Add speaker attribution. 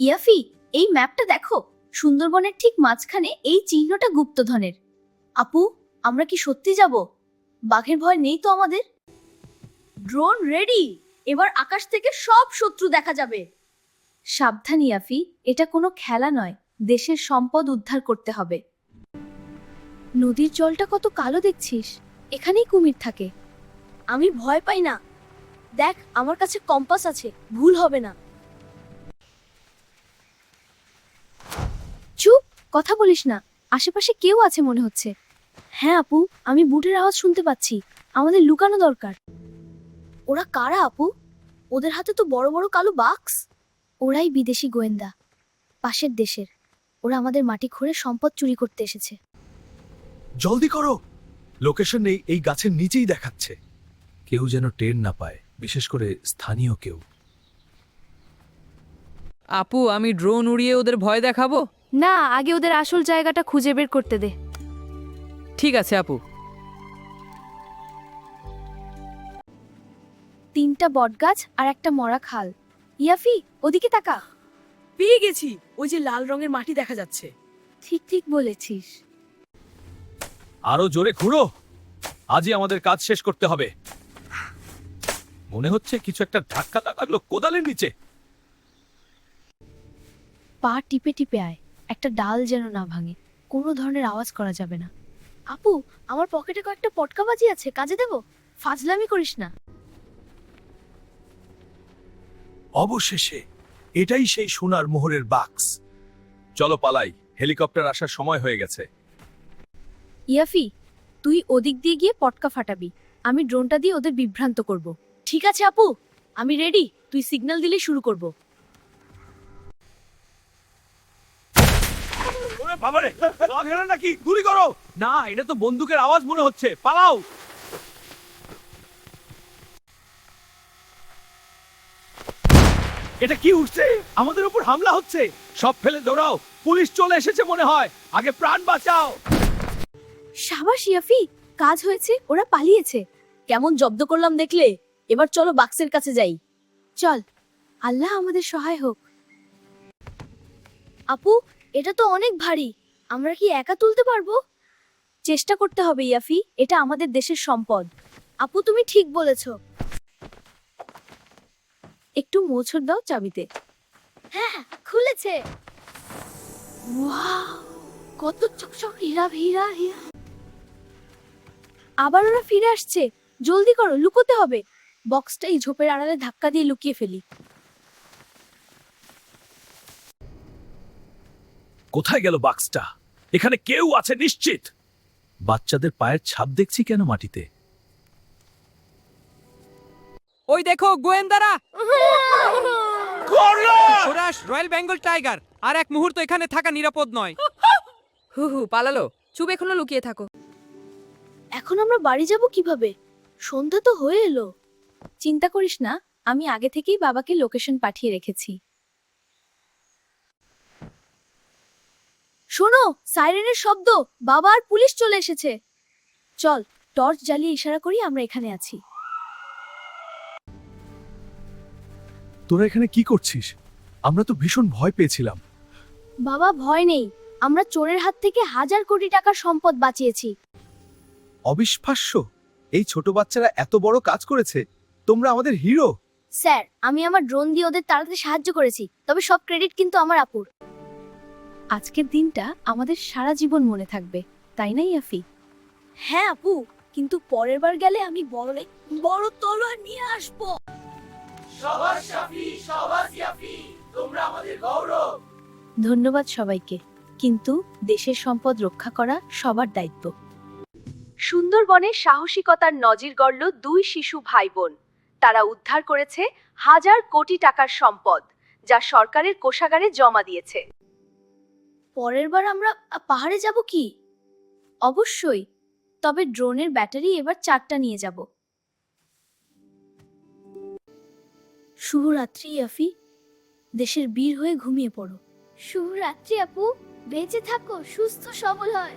Speaker 1: ইয়াফি, এই ম্যাপটা দেখো, সুন্দরবনের ঠিক মাঝখানে এই চিহ্নটা গুপ্তধনের। আপু, আমরা কি সত্যি যাব? বাঘের ভয় নেই তো আমাদের? ড্রোন রেডি, এবার আকাশ থেকে সব শত্রু দেখা যাবে। সাবধান ইয়াফি, এটা কোনো খেলা নয়, দেশের সম্পদ উদ্ধার করতে হবে। নদীর জলটা কত কালো দেখছিস, এখানেই কুমির থাকে। আমি ভয় পাই না, দেখ আমার কাছে কম্পাস আছে, ভুল হবে না। চুপ, কথা বলিস না, আশেপাশে কেউ আছে মনে হচ্ছে। হ্যাঁ আপু, আমি বুটের আওয়াজ শুনতে পাচ্ছি, আমাদের লুকানো দরকার। ওরা কারা আপু? ওদের হাতে তো বড় বড় কালো বাক্স। ওরাই বিদেশি গোয়েন্দা, পাশের দেশের। ওরা আমাদের মাটি খুঁড়ে সম্পদ চুরি করতে এসেছে।
Speaker 2: জলদি করো, লোকেশন নেই, এই গাছের নিচেই দেখাচ্ছে। কেউ যেন টের না পায়, বিশেষ করে স্থানীয় কেউ।
Speaker 3: আপু, আমি ড্রোন উড়িয়ে ওদের ভয় দেখাবো?
Speaker 1: না, আগে ওদের আসল জায়গাটা খুঁজে বের করতে দে।
Speaker 3: ঠিক আছে আপু।
Speaker 1: 3টা বটগাছ আর একটা মরা খাল। ইয়াফি, ওদিকে তাকা।
Speaker 4: পেয়ে গেছি, ওই যে লাল রঙের মাটি দেখা যাচ্ছে।
Speaker 1: ঠিক ঠিক বলেছিস।
Speaker 2: আরো জোরে ঘুরো, আজই আমাদের কাজ শেষ করতে হবে। মনে হচ্ছে কিছু একটা ধাক্কা লাগলো কোদালের নিচে।
Speaker 1: পা টিপে টিপে আয়, একটা ডাল যেন না ভাঙে। কোনো ধরনের আওয়াজ করা যাবে না। আপু, আমার পকেটে কয়েকটা পটকা বাজি আছে, কাজে দেব? ফাজলামি করিস না।
Speaker 2: অবশেষে এটাই সেই সোনার মোহরের বাক্স। চলো পালাই, হেলিকপ্টার আসার সময় হয়ে গেছে।
Speaker 1: ইয়াফি, তুই ওদিক দিয়ে গিয়ে পটকা ফাটাবি, আমি ড্রোনটা দিয়ে ওদের বিভ্রান্ত করব। ঠিক আছে আপু, আমি রেডি, তুই সিগন্যাল দিলে শুরু করব।
Speaker 2: ওরে বাবারে, বাঘ এলো নাকি? গুলি করো! না, এটা তো বন্দুকের আওয়াজ মনে হচ্ছে, পালাও! এটা কি উঠছে? আমাদের উপর হামলা হচ্ছে। সব ফেলে দৌড়াও, পুলিশ চলে এসেছে মনে হয়। আগে প্রাণ বাঁচাও।
Speaker 1: সাবাস ইয়াফি, কাজ হয়েছে, ওরা পালিয়েছে। কেমন জব্দ করলাম দেখলে? এবার চলো বাক্সের কাছে যাই। চল, আল্লাহ আমাদের সহায় হোক। আপু, এটা তো অনেক ভারী, আমরা কি একা তুলতে পারবো? চেষ্টা করতে হবে ইয়াফি, এটা আমাদের দেশের সম্পদ। আপু তুমি ঠিক বলেছ। একটু মোছড় দাও চাবিতে। হ্যাঁ, খুলেছে। ওয়াও, কত চকচক হীরা হীরা হীরা। আবার ওরা ফিরে আসছে, জলদি করো, লুকোতে হবে। বক্সটা এই ঝোপের আড়ালে ধাক্কা দিয়ে লুকিয়ে ফেলি।
Speaker 2: কোথায় গেল বাক্সটা? এখানে কেউ আছে নিশ্চিত। বাচ্চাদের পায়ের ছাপ দেখছি কেন মাটিতে?
Speaker 3: ওই দেখো গোয়েন্দারা! ওরা রয়্যাল বেঙ্গল টাইগার, আর এক মুহূর্ত এখানে থাকা নিরাপদ নয়। হু হু, পালালো। চুপ, এখনো লুকিয়ে থাকো।
Speaker 1: এখন আমরা বাড়ি যাব কিভাবে? সন্ধ্যা তো হয়ে এলো। চিন্তা করিস না, আমি আগে থেকেই বাবাকে লোকেশন পাঠিয়ে রেখেছি। শোনো, সাইরেনের শব্দ, বাবা আর পুলিশ চলে এসেছে। চল, টর্চ জ্বালিয়ে ইশারা করি আমরা এখানে আছি।
Speaker 2: তোরা এখানে কি করছিস? আমরা তো ভীষণ ভয় পেয়েছিলাম।
Speaker 1: বাবা ভয় নেই, আমরা চোরের হাত থেকে হাজার কোটি টাকার সম্পদ বাঁচিয়েছি।
Speaker 2: অবিশ্বাস্য, এই ছোট বাচ্চারা এত বড় কাজ করেছে। তোমরা আমাদের হিরো।
Speaker 1: স্যার, আমি আমার ড্রোন দিয়ে ওদের তাড়াতে সাহায্য করেছি, তবে সব ক্রেডিট কিন্তু আমার আপুর। আজকের দিনটা আমাদের সারা জীবন মনে থাকবে, তাই না ইয়াফি? হ্যাঁ আপু, কিন্তু পরের বার গেলে আমি বড় তলোয়ার নিয়ে আসবো। ধন্যবাদ সবাইকে, কিন্তু দেশের সম্পদ রক্ষা করা সবার দায়িত্ব। সুন্দরবনে সাহসিকতার নজির গড়ল 2 শিশু ভাই বোন। তারা উদ্ধার করেছে হাজার কোটি টাকার সম্পদ, যা সরকারের কোষাগারে জমা দিয়েছে। পরের বার আমরা পাহাড়ে যাব কি? অবশ্যই, তবে ড্রোনের ব্যাটারি এবার 4টা নিয়ে যাব। শুভরাত্রি ইয়াফি, দেশের বীর হয়ে ঘুমিয়ে পড়ো। শুভরাত্রি আপু, বেঁচে থাকো, সুস্থ সবল হয়।